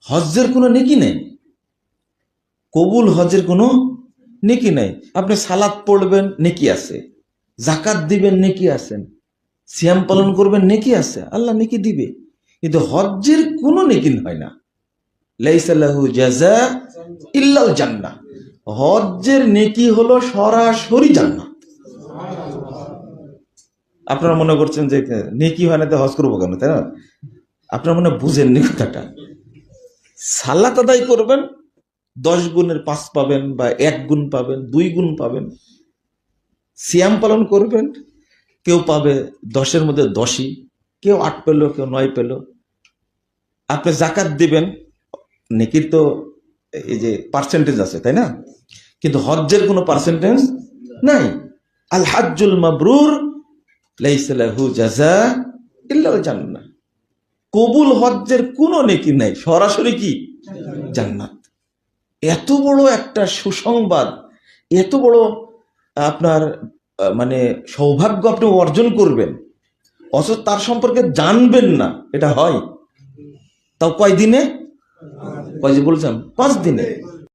হজ্জের কোনো নেকি নেই, কবুল হজের কোনো নেকি নেই। আপনি সালাত পড়বেন, নেকি আছে। জাকাত দিবেন, নেকি আছেন। সিয়াম পালন করবেন, নেকি আছে, আল্লাহ নেকি দিবে। কিন্তু হজ্জের কোনো নেকি হয় না। লাইসা লাহু জাযা ইল্লাল জান্নাহ। হজ্জের নেকি হলো সরাসরি জান্নাত। আপনারা মনে করছেন যে নেকি হয় না তো হজ করবো কেন, তাই না? আপনারা মনে বুঝেননি কথাটা। সালাত আদায় করবেন, 10 গুণের 5 পাবেন, বা 1 গুণ পাবেন, 2 গুণ পাবেন। সিয়াম পালন করবেন, কেউ পাবে 10-এর মধ্যে 10ই, কেউ 8 পেল, কেউ 9 পেল। আপনি জাকাত দিবেন, নেকির তো এই যে পার্সেন্টেজ আছে, তাই না? কিন্তু হজ্জের কোনো পার্সেন্টেজ নাই। আল হাজ্জুল মাবরুর লাইসা লাহু জাযা ইল্লাল জান্নাহ। কবুল হজ্জের কোনো নেকি নাই, সরাসরি কি জান্নাত। এত বড় একটা সুসংবাদ, এত বড় আপনার মানে সৌভাগ্য আপনি অর্জন করবেন, অথচ তার সম্পর্কে জানবেন না, এটা হয়? তাও কয় দিনে? কয় যে বলছেন 5 দিনে।